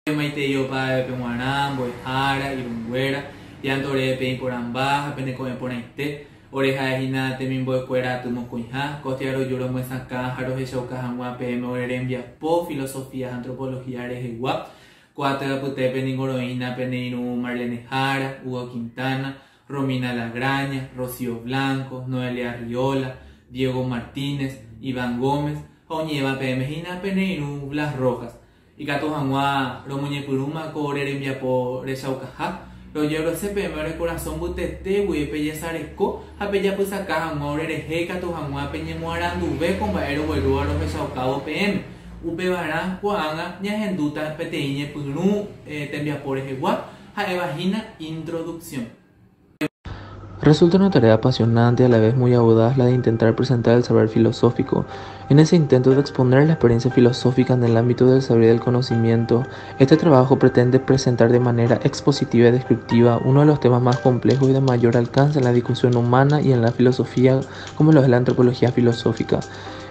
Maiteyo pa pemuaram, boihara, irunguera, yantore pe poramba, peneco por este, oreja hina temimbo cuera tumo cuija, costiaro lloro muesaca, jaro hechauca hamua pm orembia po, filosofía, antropología, rejegua, cuatro pute peningoroina, peneinu Marlene Jara, Hugo Quintana, Romina Lagraña, Rocío Blanco, Noelia Riola, Diego Martínez, Iván Gómez, Oñeva pm hina peneinu Blas Rojas. Y gato hangua lo muñepuruma correr envia por rechaucaja lo llevo ese primero el corazón butete güey pellezaresco a pella pues acá hangua oreje gato hangua peñe muarandu ve con baero güero a los rechaucado pm upe barán cuanga ñajenduta peteñe puru tembia por ejegua a evagina introducción. Resulta una tarea apasionante y a la vez muy audaz la de intentar presentar el saber filosófico. En ese intento de exponer la experiencia filosófica en el ámbito del saber y del conocimiento, este trabajo pretende presentar de manera expositiva y descriptiva uno de los temas más complejos y de mayor alcance en la discusión humana y en la filosofía, como lo es la antropología filosófica.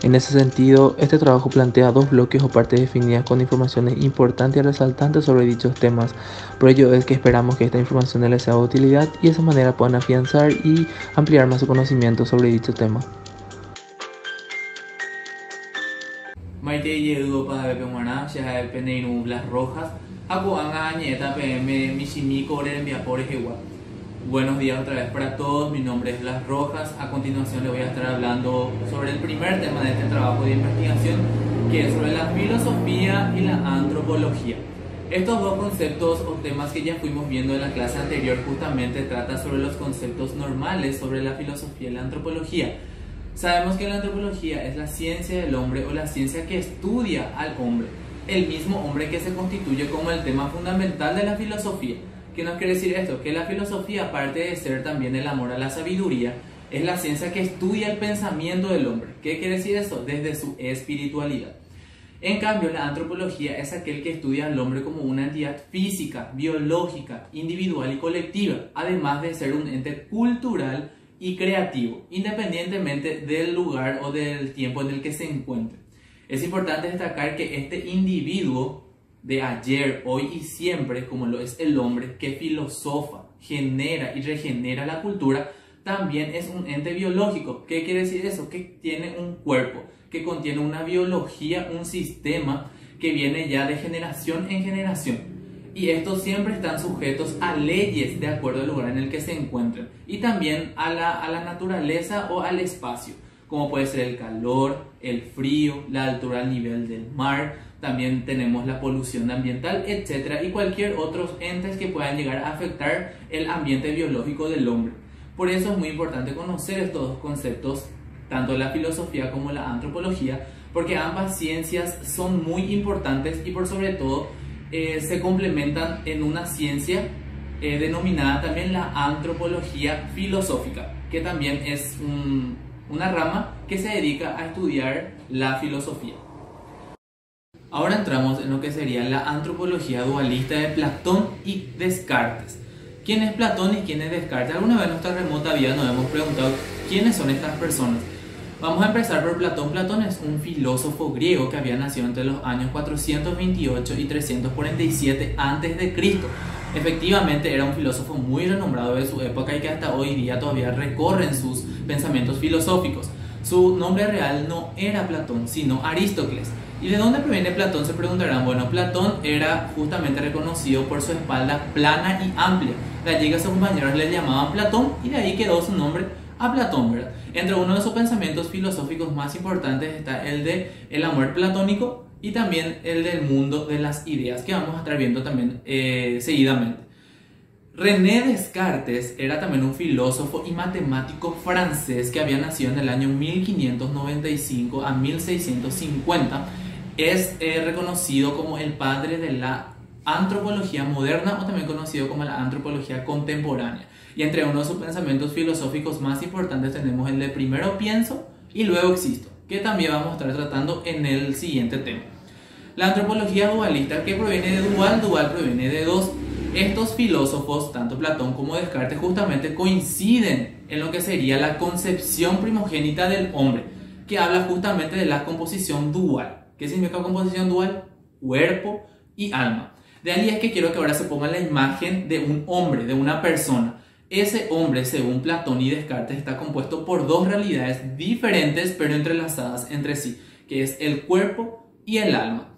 En ese sentido, este trabajo plantea dos bloques o partes definidas con informaciones importantes y resaltantes sobre dichos temas. Por ello es que esperamos que esta información les sea de utilidad y de esa manera puedan afianzar y ampliar más su conocimiento sobre dicho tema. Maite llegó para ver pemuana, se ha peneinu Blas Rojas, aco angañeta pm michimico envia por ejegua. Buenos días otra vez para todos, mi nombre es Blas Rojas. A continuación les voy a estar hablando sobre el primer tema de este trabajo de investigación, que es sobre la filosofía y la antropología. Estos dos conceptos o temas que ya fuimos viendo en la clase anterior justamente trata sobre los conceptos normales sobre la filosofía y la antropología. Sabemos que la antropología es la ciencia del hombre o la ciencia que estudia al hombre, el mismo hombre que se constituye como el tema fundamental de la filosofía. ¿Qué nos quiere decir esto? Que la filosofía, aparte de ser también el amor a la sabiduría, es la ciencia que estudia el pensamiento del hombre. ¿Qué quiere decir eso? Desde su espiritualidad. En cambio, la antropología es aquel que estudia al hombre como una entidad física, biológica, individual y colectiva, además de ser un ente cultural y creativo, independientemente del lugar o del tiempo en el que se encuentre. Es importante destacar que este individuo de ayer, hoy y siempre, como lo es el hombre, que filosofa, genera y regenera la cultura, también es un ente biológico. ¿Qué quiere decir eso? Que tiene un cuerpo, que contiene una biología, un sistema que viene ya de generación en generación. Y estos siempre están sujetos a leyes de acuerdo al lugar en el que se encuentran. Y también a la naturaleza o al espacio, como puede ser el calor, el frío, la altura al nivel del mar. También tenemos la polución ambiental, etcétera, y cualquier otros entes que puedan llegar a afectar el ambiente biológico del hombre. Por eso es muy importante conocer estos dos conceptos, tanto la filosofía como la antropología, porque ambas ciencias son muy importantes y por sobre todo se complementan en una ciencia denominada también la antropología filosófica, que también es una rama que se dedica a estudiar la filosofía. Ahora entramos en lo que sería la antropología dualista de Platón y Descartes. ¿Quién es Platón y quién es Descartes? Alguna vez en nuestra remota vida nos hemos preguntado quiénes son estas personas. Vamos a empezar por Platón. Platón es un filósofo griego que había nacido entre los años 428 y 347 a.C. Efectivamente era un filósofo muy renombrado de su época y que hasta hoy día todavía recorren sus pensamientos filosóficos. Su nombre real no era Platón, sino Aristócles. ¿Y de dónde proviene Platón? Se preguntarán. Bueno, Platón era justamente reconocido por su espalda plana y amplia. De allí que sus compañeros le llamaban Platón y de ahí quedó su nombre a Platón, ¿verdad? Entre uno de sus pensamientos filosóficos más importantes está el de el amor platónico y también el del mundo de las ideas, que vamos a estar viendo también seguidamente. René Descartes era también un filósofo y matemático francés que había nacido en el año 1595 a 1650. Es reconocido como el padre de la antropología moderna o también conocido como la antropología contemporánea. Y entre uno de sus pensamientos filosóficos más importantes tenemos el de primero pienso y luego existo, que también vamos a estar tratando en el siguiente tema. La antropología dualista, que proviene de dual, dual proviene de dos. Estos filósofos, tanto Platón como Descartes, justamente coinciden en lo que sería la concepción primogénita del hombre, que habla justamente de la composición dual. ¿Qué significa composición dual? Cuerpo y alma. De ahí es que quiero que ahora se ponga la imagen de un hombre, de una persona. Ese hombre, según Platón y Descartes, está compuesto por dos realidades diferentes pero entrelazadas entre sí, que es el cuerpo y el alma.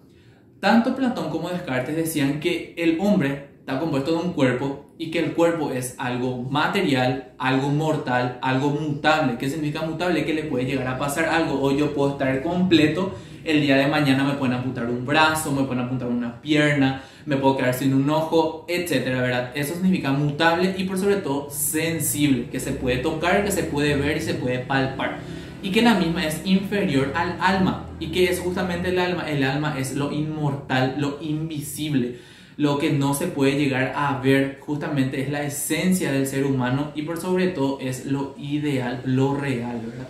Tanto Platón como Descartes decían que el hombre está compuesto de un cuerpo y que el cuerpo es algo material, algo mortal, algo mutable. ¿Qué significa mutable? Que le puede llegar a pasar algo. Hoy yo puedo estar completo, el día de mañana me pueden amputar un brazo, me pueden amputar una pierna, me puedo quedar sin un ojo, etcétera, ¿verdad? Eso significa mutable y por sobre todo sensible, que se puede tocar, que se puede ver y se puede palpar. Y que la misma es inferior al alma. ¿Y qué es justamente el alma? El alma es lo inmortal, lo invisible, lo que no se puede llegar a ver. Justamente es la esencia del ser humano y por sobre todo es lo ideal, lo real, ¿verdad?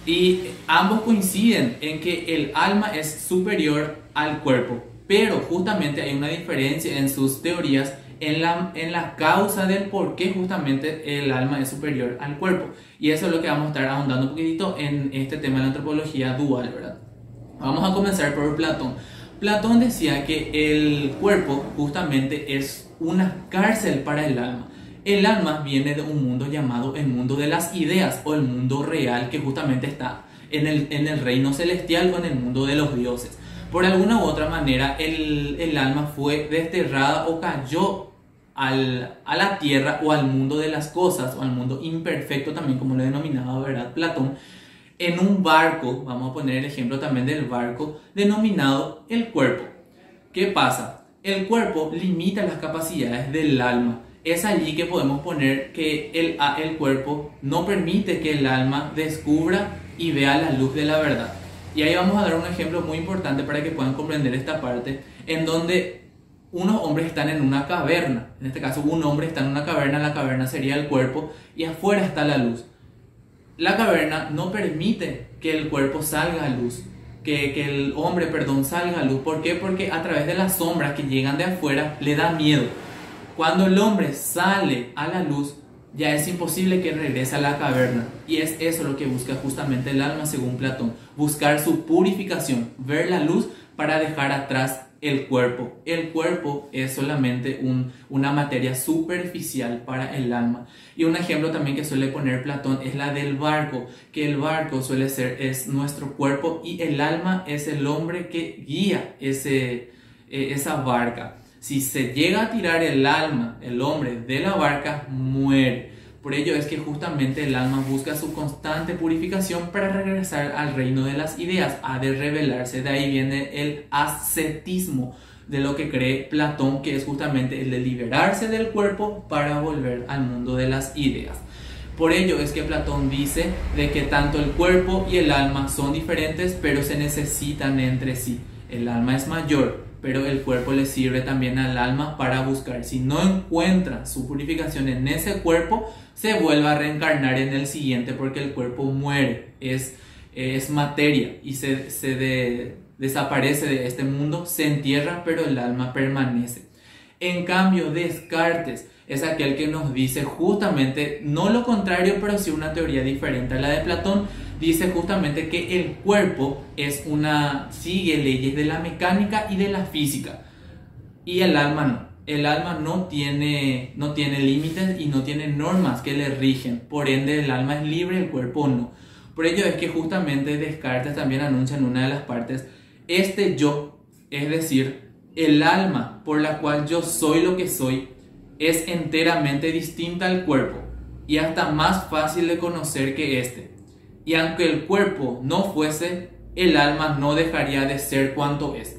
Y ambos coinciden en que el alma es superior al cuerpo, pero justamente hay una diferencia en sus teorías en la causa del por qué justamente el alma es superior al cuerpo. Y eso es lo que vamos a estar ahondando un poquitito en este tema de la antropología dual, ¿verdad? Vamos a comenzar por Platón. Platón decía que el cuerpo justamente es una cárcel para el alma. El alma viene de un mundo llamado el mundo de las ideas o el mundo real, que justamente está en el reino celestial o en el mundo de los dioses. Por alguna u otra manera el alma fue desterrada o cayó a la tierra o al mundo de las cosas o al mundo imperfecto también, como lo denominaba, ¿verdad?, Platón, en un barco. Vamos a poner el ejemplo también del barco denominado el cuerpo. ¿Qué pasa? El cuerpo limita las capacidades del alma. Es allí que podemos poner que el cuerpo no permite que el alma descubra y vea la luz de la verdad. Y ahí vamos a dar un ejemplo muy importante para que puedan comprender esta parte, en donde unos hombres están en una caverna. En este caso, un hombre está en una caverna, la caverna sería el cuerpo, y afuera está la luz. La caverna no permite que el cuerpo salga a luz, que el hombre, salga a luz. ¿Por qué? Porque a través de las sombras que llegan de afuera le da miedo. Cuando el hombre sale a la luz, ya es imposible que regrese a la caverna. Y es eso lo que busca justamente el alma, según Platón. Buscar su purificación, ver la luz para dejar atrás el cuerpo. El cuerpo es solamente una materia superficial para el alma. Y un ejemplo también que suele poner Platón es la del barco, que el barco es nuestro cuerpo y el alma es el hombre que guía esa barca. Si se llega a tirar el alma, el hombre, de la barca, muere. Por ello es que justamente el alma busca su constante purificación para regresar al reino de las ideas, ha de revelarse. De ahí viene el ascetismo, de lo que cree Platón, que es justamente el de liberarse del cuerpo para volver al mundo de las ideas. Por ello es que Platón dice de que tanto el cuerpo y el alma son diferentes, pero se necesitan entre sí. El alma es mayor, pero el cuerpo le sirve también al alma para buscar. Si no encuentra su purificación en ese cuerpo, se vuelve a reencarnar en el siguiente, porque el cuerpo muere, es materia y desaparece de este mundo, se entierra, pero el alma permanece. En cambio, Descartes es aquel que nos dice justamente, no lo contrario, pero sí una teoría diferente a la de Platón. Dice justamente que el cuerpo sigue leyes de la mecánica y de la física, y el alma no. El alma no tiene límites y no tiene normas que le rigen. Por ende, el alma es libre, el cuerpo no. Por ello es que justamente Descartes también anuncia en una de las partes este yo, es decir, el alma por la cual yo soy lo que soy, es enteramente distinta al cuerpo y hasta más fácil de conocer que este. Y aunque el cuerpo no fuese, el alma no dejaría de ser cuanto es.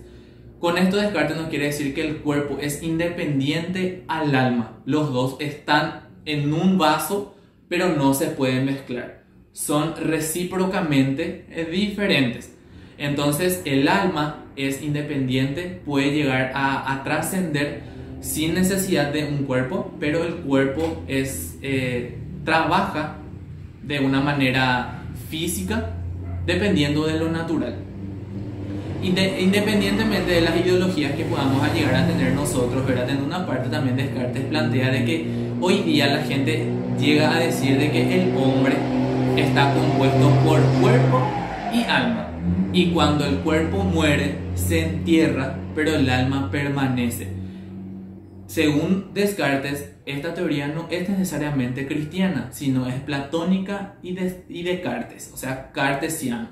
Con esto Descartes nos quiere decir que el cuerpo es independiente al alma. Los dos están en un vaso, pero no se pueden mezclar. Son recíprocamente diferentes. Entonces el alma es independiente, puede llegar a trascender sin necesidad de un cuerpo, pero el cuerpo trabaja de una manera física dependiendo de lo natural. Independientemente de las ideologías que podamos llegar a tener nosotros, ¿verdad? En una parte también Descartes plantea de que hoy día la gente llega a decir de que el hombre está compuesto por cuerpo y alma, y cuando el cuerpo muere se entierra, pero el alma permanece. Según Descartes, esta teoría no es necesariamente cristiana, sino es platónica y Descartes, o sea, cartesiano.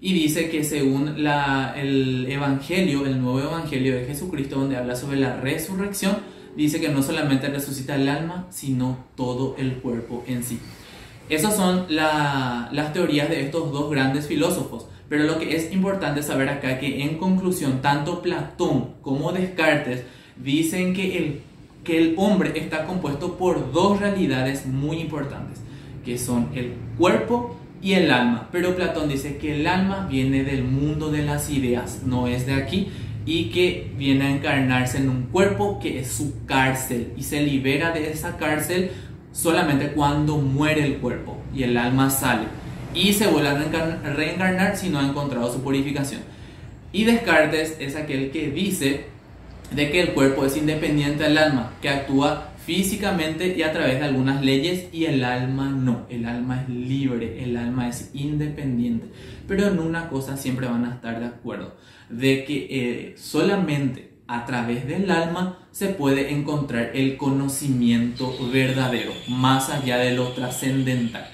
Y dice que según el Evangelio, el nuevo Evangelio de Jesucristo, donde habla sobre la resurrección, dice que no solamente resucita el alma, sino todo el cuerpo en sí. Esas son las teorías de estos dos grandes filósofos. Pero lo que es importante saber acá, que en conclusión, tanto Platón como Descartes dicen que el hombre está compuesto por dos realidades muy importantes, que son el cuerpo y el alma. Pero Platón dice que el alma viene del mundo de las ideas, no es de aquí, y que viene a encarnarse en un cuerpo que es su cárcel, y se libera de esa cárcel solamente cuando muere el cuerpo y el alma sale y se vuelve a reencarnar si no ha encontrado su purificación. Y Descartes es aquel que dice de que el cuerpo es independiente del alma, que actúa físicamente y a través de algunas leyes, y el alma no, el alma es libre, el alma es independiente. Pero en una cosa siempre van a estar de acuerdo, de que solamente a través del alma se puede encontrar el conocimiento verdadero, más allá de lo trascendental.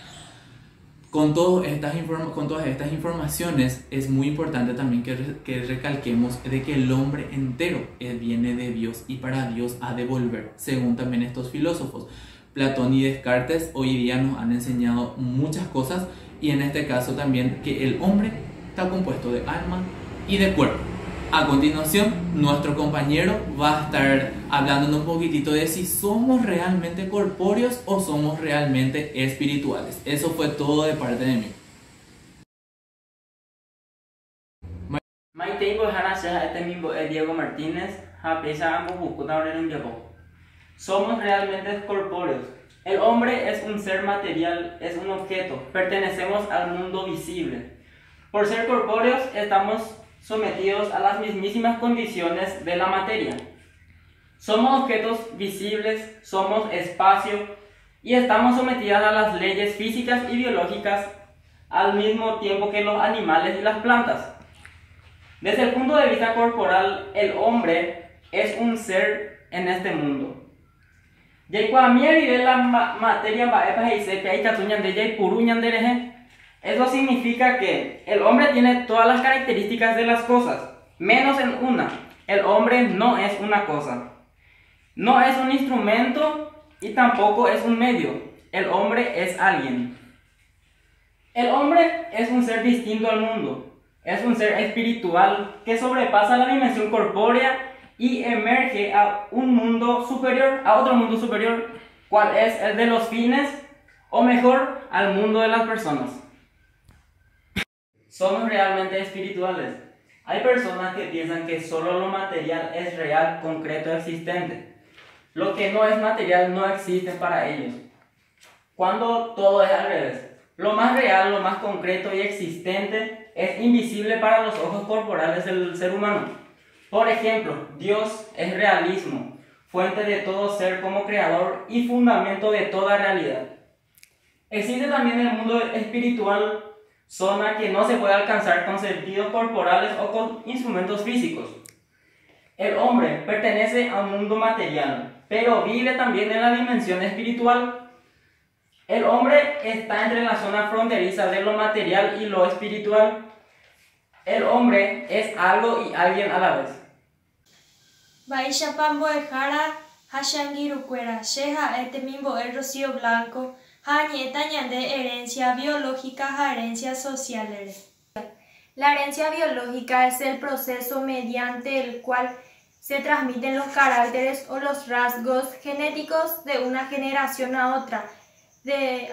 Con todas estas informaciones es muy importante también que recalquemos de que el hombre entero viene de Dios y para Dios ha de volver, según también estos filósofos. Platón y Descartes hoy día nos han enseñado muchas cosas, y en este caso también que el hombre está compuesto de alma y de cuerpo. A continuación, nuestro compañero va a estar hablándonos un poquitito de si somos realmente corpóreos o somos realmente espirituales. Eso fue todo de parte de mí. Diego Martínez, somos realmente corpóreos. El hombre es un ser material, es un objeto, pertenecemos al mundo visible. Por ser corpóreos estamos sometidos a las mismísimas condiciones de la materia. Somos objetos visibles, somos espacio y estamos sometidos a las leyes físicas y biológicas al mismo tiempo que los animales y las plantas. Desde el punto de vista corporal, el hombre es un ser en este mundo. Eso significa que el hombre tiene todas las características de las cosas, menos en una. El hombre no es una cosa. No es un instrumento y tampoco es un medio. El hombre es alguien. El hombre es un ser distinto al mundo. Es un ser espiritual que sobrepasa la dimensión corpórea y emerge a un mundo superior, a otro mundo superior, cual es el de los fines, o mejor, al mundo de las personas. Somos realmente espirituales. Hay personas que piensan que solo lo material es real, concreto, existente. Lo que no es material no existe para ellos, cuando todo es al revés. Lo más real, lo más concreto y existente es invisible para los ojos corporales del ser humano. Por ejemplo, Dios es realismo, fuente de todo ser como creador y fundamento de toda realidad. Existe también el mundo espiritual, zona que no se puede alcanzar con sentidos corporales o con instrumentos físicos. El hombre pertenece a un mundo material, pero vive también en la dimensión espiritual. El hombre está entre la zona fronteriza de lo material y lo espiritual. El hombre es algo y alguien a la vez. Baishapambo Ejara, Hashangiruquera, Sheja Etemimbo El Rocío Blanco, Hañeta Ñande herencia biológica, herencia social. La herencia biológica es el proceso mediante el cual se transmiten los caracteres o los rasgos genéticos de una generación a otra,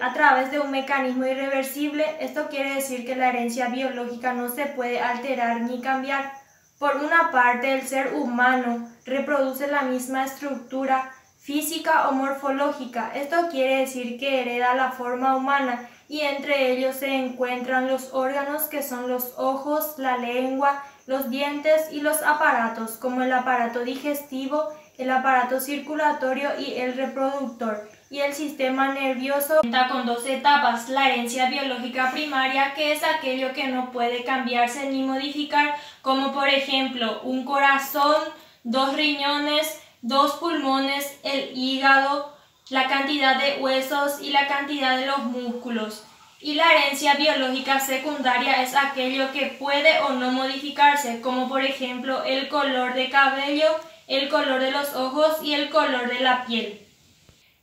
a través de un mecanismo irreversible. Esto quiere decir que la herencia biológica no se puede alterar ni cambiar. Por una parte, el ser humano reproduce la misma estructura física o morfológica. Esto quiere decir que hereda la forma humana, y entre ellos se encuentran los órganos que son los ojos, la lengua, los dientes y los aparatos, como el aparato digestivo, el aparato circulatorio y el reproductor. Y el sistema nervioso cuenta con dos etapas: la herencia biológica primaria, que es aquello que no puede cambiarse ni modificar, como por ejemplo un corazón, 2 riñones, 2 pulmones, el hígado, la cantidad de huesos y la cantidad de los músculos. Y la herencia biológica secundaria es aquello que puede o no modificarse, como por ejemplo el color de cabello, el color de los ojos y el color de la piel.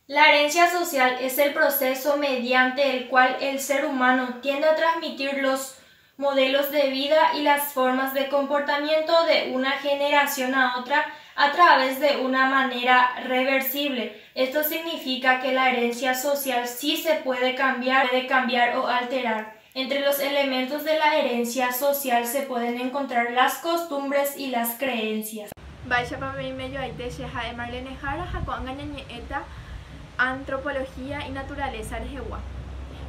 La herencia social es el proceso mediante el cual el ser humano tiende a transmitir los modelos de vida y las formas de comportamiento de una generación a otra a través de una manera reversible. Esto significa que la herencia social sí se puede cambiar o alterar. Entre los elementos de la herencia social se pueden encontrar las costumbres y las creencias. Antropología y naturaleza de Jehová.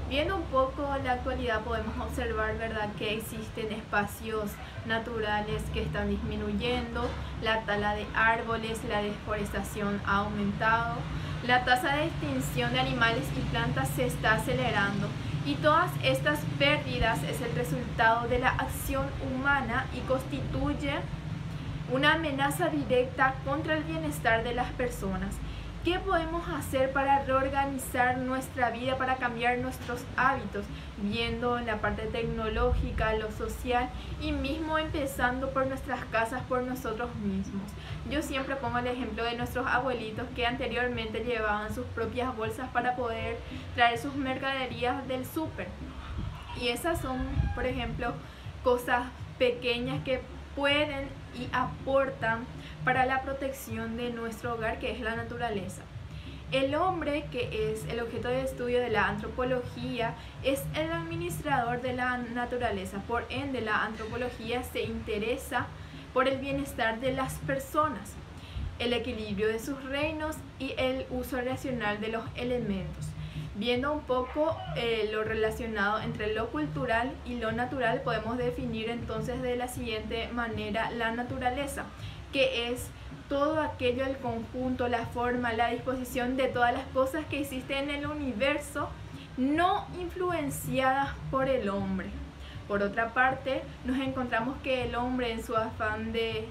Viendo un poco la actualidad podemos observar, ¿verdad?, que existen espacios naturales que están disminuyendo, la tala de árboles, la deforestación ha aumentado, la tasa de extinción de animales y plantas se está acelerando y todas estas pérdidas es el resultado de la acción humana y constituye una amenaza directa contra el bienestar de las personas. ¿Qué podemos hacer para reorganizar nuestra vida, para cambiar nuestros hábitos? Viendo la parte tecnológica, lo social y mismo empezando por nuestras casas, por nosotros mismos. Yo siempre pongo el ejemplo de nuestros abuelitos que anteriormente llevaban sus propias bolsas para poder traer sus mercaderías del súper. Y esas son, por ejemplo, cosas pequeñas que pueden y aportan para la protección de nuestro hogar, que es la naturaleza. El hombre, que es el objeto de estudio de la antropología, es el administrador de la naturaleza. Por ende, la antropología se interesa por el bienestar de las personas, el equilibrio de sus reinos y el uso racional de los elementos. Viendo un poco lo relacionado entre lo cultural y lo natural, podemos definir entonces de la siguiente manera la naturaleza, que es todo aquello, el conjunto, la forma, la disposición de todas las cosas que existen en el universo, no influenciadas por el hombre. Por otra parte, nos encontramos que el hombre, en su afán de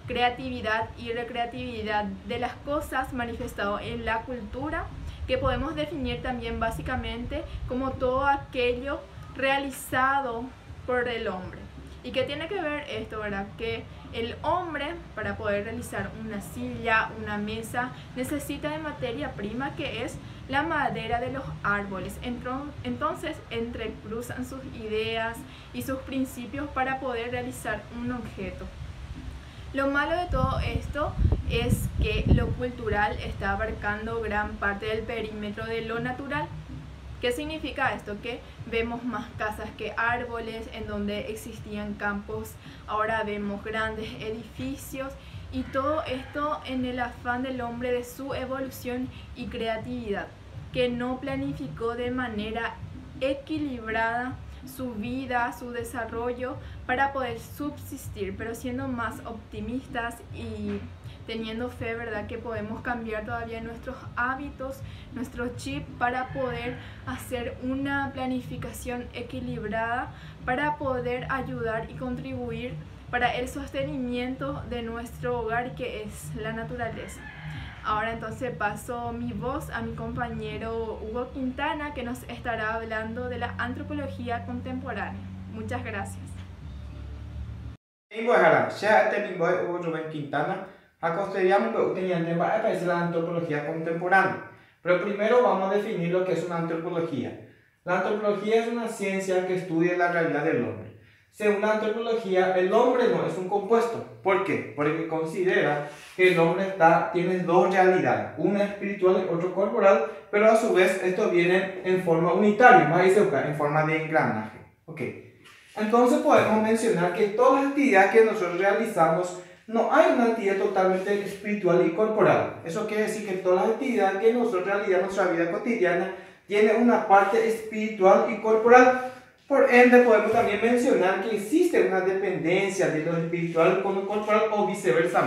creatividad y recreatividad de las cosas manifestado en la cultura, que podemos definir también básicamente como todo aquello realizado por el hombre. ¿Y qué tiene que ver esto, verdad? Que el hombre, para poder realizar una silla, una mesa, necesita de materia prima, que es la madera de los árboles. Entonces entrecruzan sus ideas y sus principios para poder realizar un objeto. Lo malo de todo esto es que lo cultural está abarcando gran parte del perímetro de lo natural. ¿Qué significa esto? Que vemos más casas que árboles, en donde existían campos, ahora vemos grandes edificios, y todo esto en el afán del hombre de su evolución y creatividad, que no planificó de manera equilibrada su vida, su desarrollo para poder subsistir, pero siendo más optimistas y teniendo fe, ¿verdad?, que podemos cambiar todavía nuestros hábitos, nuestro chip, para poder hacer una planificación equilibrada, para poder ayudar y contribuir para el sostenimiento de nuestro hogar, que es la naturaleza. Ahora entonces paso mi voz a mi compañero Hugo Quintana, que nos estará hablando de la antropología contemporánea. Muchas gracias. La antropología contemporánea. Pero primero vamos a definir lo que es una antropología. La antropología es una ciencia que estudia la realidad del hombre. Según la antropología, el hombre no es un compuesto. ¿Por qué? Porque considera que el hombre tiene dos realidades, una espiritual y otra corporal, pero a su vez esto viene en forma unitaria, más en forma de engranaje. Okay. Entonces podemos mencionar que todas las actividades que nosotros realizamos, no hay una actividad totalmente espiritual y corporal. Eso quiere decir que todas las actividades que nosotros realizamos en nuestra vida cotidiana tienen una parte espiritual y corporal. Por ende, podemos también mencionar que existe una dependencia de lo espiritual con lo corporal o viceversa.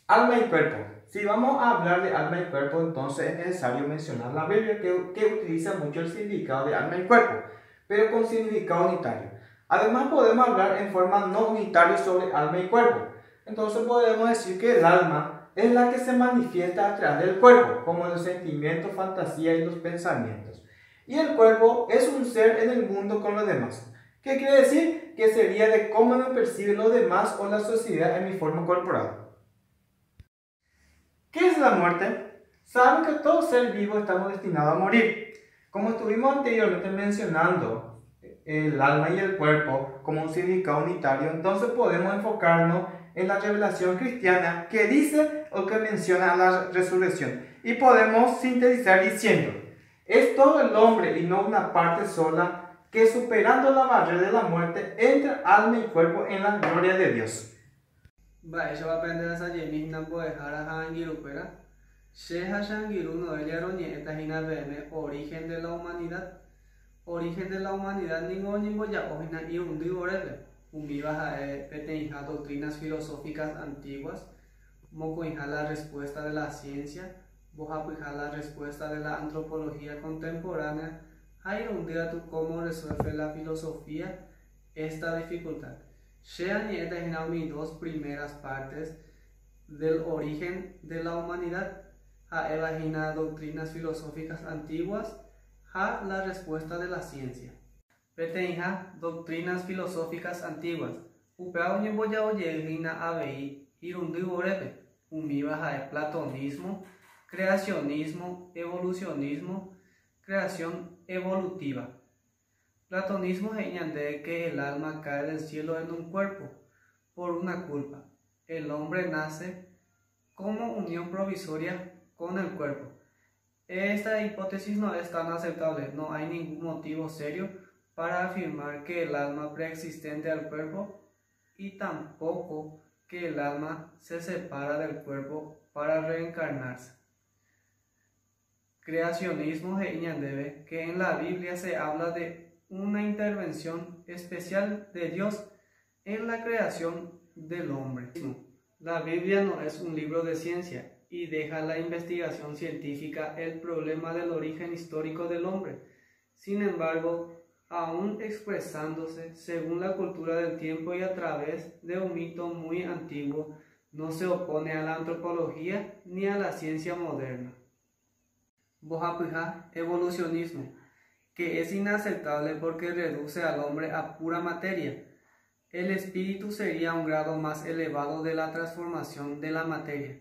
Alma y cuerpo. Si vamos a hablar de alma y cuerpo, entonces es necesario mencionar la Biblia, que utiliza mucho el significado de alma y cuerpo, pero con significado unitario. Además, podemos hablar en forma no unitaria sobre alma y cuerpo. Entonces podemos decir que el alma es la que se manifiesta a través del cuerpo, como los sentimientos, fantasías y los pensamientos. Y el cuerpo es un ser en el mundo con los demás. ¿Qué quiere decir? Que sería de cómo me perciben los demás o la sociedad en mi forma corporal. ¿Qué es la muerte? Saben que todo ser vivo estamos destinados a morir. Como estuvimos anteriormente mencionando el alma y el cuerpo como un significado unitario, entonces podemos enfocarnos en la revelación cristiana que dice o que menciona la resurrección. Y podemos sintetizar diciendo, es todo el hombre y no una parte sola que superando la barrera de la muerte entra alma y cuerpo en la gloria de Dios. Eso va a aprender a salir mismo por dejar a Hangiru, ¿verdad? Sheha Shangiru no es origen de la humanidad. Origen de la humanidad, ningún ya ojina y un divorele. Un viva petenja doctrinas filosóficas antiguas, mocoinja la respuesta de la ciencia, bojapuija la respuesta de la antropología contemporánea. Hay un día tú cómo resuelve la filosofía esta dificultad. Sheha ni mis dos primeras partes del origen de la humanidad. A evagina doctrinas filosóficas antiguas, a la respuesta de la ciencia. Petenja doctrinas filosóficas antiguas. Upea oñemboya oyegina abei irundi borepe. Umiba es platonismo, creacionismo, evolucionismo, creación evolutiva. Platonismo es que el alma cae del cielo en un cuerpo por una culpa. El hombre nace como unión provisoria con el cuerpo. Esta hipótesis no es tan aceptable. No hay ningún motivo serio para afirmar que el alma preexistente al cuerpo y tampoco que el alma se separa del cuerpo para reencarnarse. Creacionismo es que en la Biblia se habla de una intervención especial de Dios en la creación del hombre. La Biblia no es un libro de ciencia y deja a la investigación científica el problema del origen histórico del hombre. Sin embargo, aún expresándose según la cultura del tiempo y a través de un mito muy antiguo, no se opone a la antropología ni a la ciencia moderna. Bojapuja, evolucionismo, que es inaceptable porque reduce al hombre a pura materia. El espíritu sería un grado más elevado de la transformación de la materia.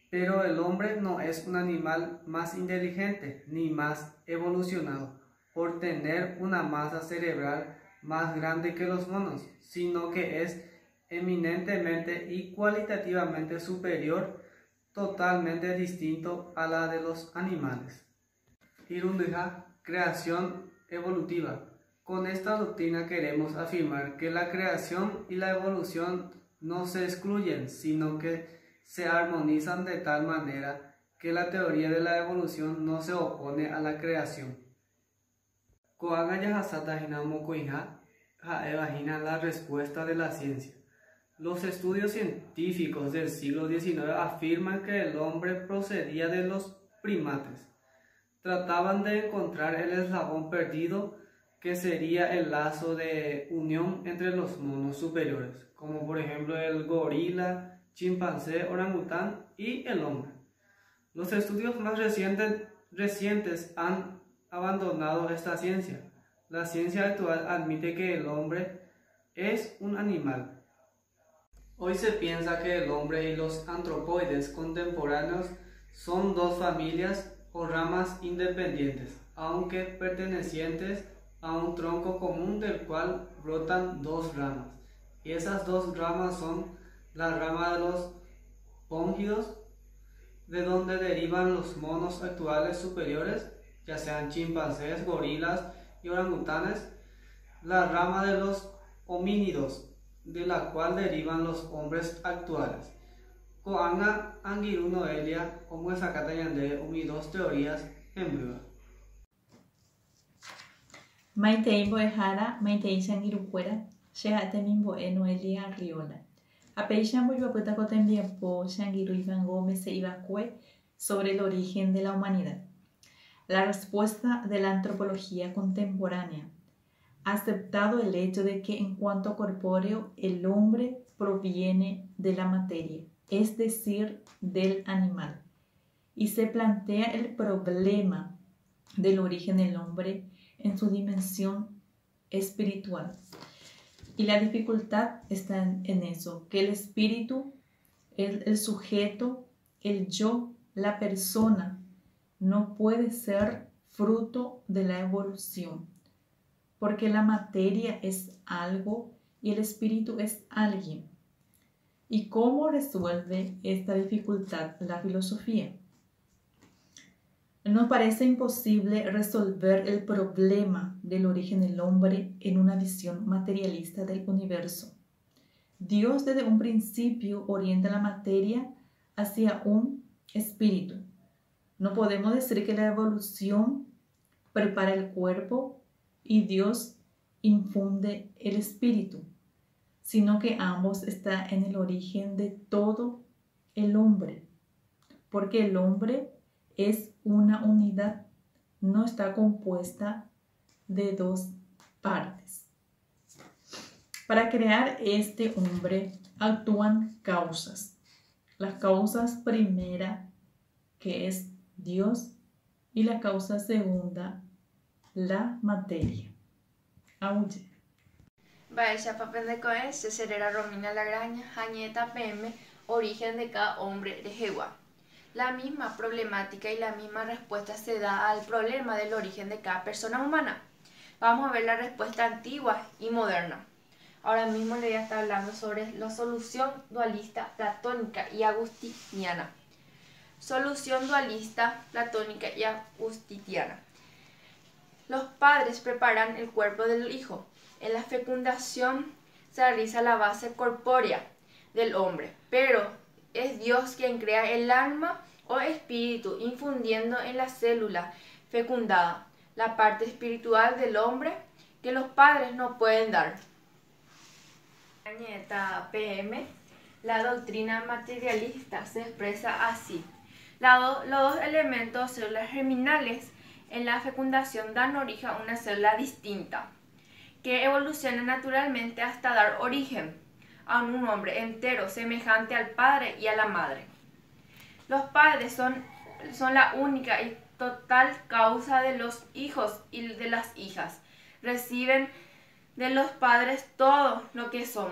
Pero el hombre no es un animal más inteligente ni más evolucionado por tener una masa cerebral más grande que los monos, sino que es eminentemente y cualitativamente superior, totalmente distinto a la de los animales. Irundija, creación evolutiva. Con esta doctrina queremos afirmar que la creación y la evolución no se excluyen, sino que se armonizan de tal manera que la teoría de la evolución no se opone a la creación. La respuesta de la ciencia. Los estudios científicos del siglo XIX afirman que el hombre procedía de los primates. Trataban de encontrar el eslabón perdido que sería el lazo de unión entre los monos superiores, como por ejemplo el gorila, chimpancé, orangután y el hombre. Los estudios más recientes han abandonado esta ciencia. La ciencia actual admite que el hombre es un animal. Hoy se piensa que el hombre y los antropoides contemporáneos son dos familias o ramas independientes, aunque pertenecientes a un tronco común del cual brotan dos ramas. Y esas dos ramas son la rama de los póngidos, de donde derivan los monos actuales superiores, ya sean chimpancés, gorilas y orangutanes, la rama de los homínidos, de la cual derivan los hombres actuales. Koanga Angiru Noelia, como sacata yande, dos teorías en vivo. Maitei Boejara, Maitei Shangiruquera, Shehate Mimboe Noelia Riola. Apeixa Boyuaputa Cotembiapo, Shangiru Iván Gómez e Ibacue sobre el origen de la humanidad. La respuesta de la antropología contemporánea. aceptado el hecho de que en cuanto corpóreo el hombre proviene de la materia, es decir, del animal, y se plantea el problema del origen del hombre en su dimensión espiritual. Y la dificultad está en eso, que el espíritu, el sujeto, el yo, la persona, no puede ser fruto de la evolución, porque la materia es algo y el espíritu es alguien. ¿Y cómo resuelve esta dificultad la filosofía? Nos parece imposible resolver el problema del origen del hombre en una visión materialista del universo. Dios desde un principio orienta la materia hacia un espíritu. No podemos decir que la evolución prepara el cuerpo y Dios infunde el espíritu, sino que ambos están en el origen de todo el hombre, porque el hombre es una unidad, no está compuesta de dos partes. Para crear este hombre actúan causas. La causa primera, que es Dios, y la causa segunda, la materia. Auye. Baesha Papendecoe, Cecerera Romina Lagraña, Jañeta PM, origen de cada hombre de Jehová. La misma problemática y la misma respuesta se da al problema del origen de cada persona humana. Vamos a ver la respuesta antigua y moderna. Ahora mismo le voy a estar hablando sobre la solución dualista platónica y agustiniana. Solución dualista platónica y agustiniana. Los padres preparan el cuerpo del hijo. En la fecundación se realiza la base corpórea del hombre, pero es Dios quien crea el alma o espíritu, infundiendo en la célula fecundada la parte espiritual del hombre que los padres no pueden dar. PM, la doctrina materialista se expresa así. Los dos elementos células germinales en la fecundación dan origen a una célula distinta, que evoluciona naturalmente hasta dar origen a un hombre entero, semejante al padre y a la madre. Los padres son la única y total causa de los hijos y de las hijas. Reciben de los padres todo lo que son.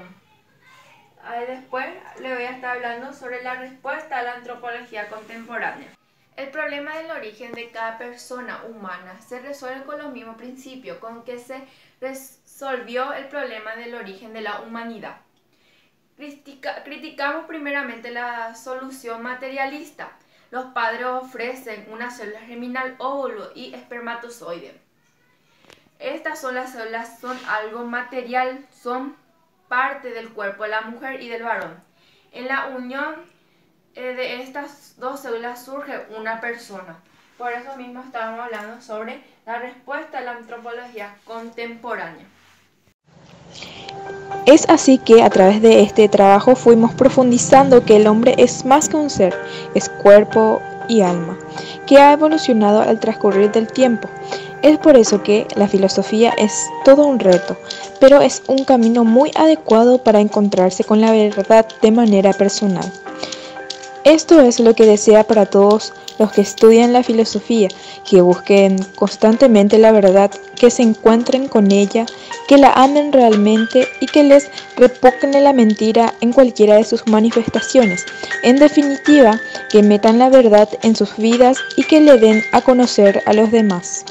Después le voy a estar hablando sobre la respuesta a la antropología contemporánea. El problema del origen de cada persona humana se resuelve con los mismos principios con que se resolvió el problema del origen de la humanidad. Criticamos primeramente la solución materialista. Los padres ofrecen una célula germinal, óvulo y espermatozoide. Estas son las células, son algo material, son parte del cuerpo de la mujer y del varón. En la unión de estas dos células surge una persona. Por eso mismo estábamos hablando sobre la respuesta a la antropología contemporánea. Es así que a través de este trabajo fuimos profundizando que el hombre es más que un ser, es cuerpo y alma, que ha evolucionado al transcurrir del tiempo. Es por eso que la filosofía es todo un reto, pero es un camino muy adecuado para encontrarse con la verdad de manera personal. Esto es lo que desea para todos los que estudian la filosofía, que busquen constantemente la verdad, que se encuentren con ella, que la amen realmente y que les repugne la mentira en cualquiera de sus manifestaciones. En definitiva, que metan la verdad en sus vidas y que le den a conocer a los demás.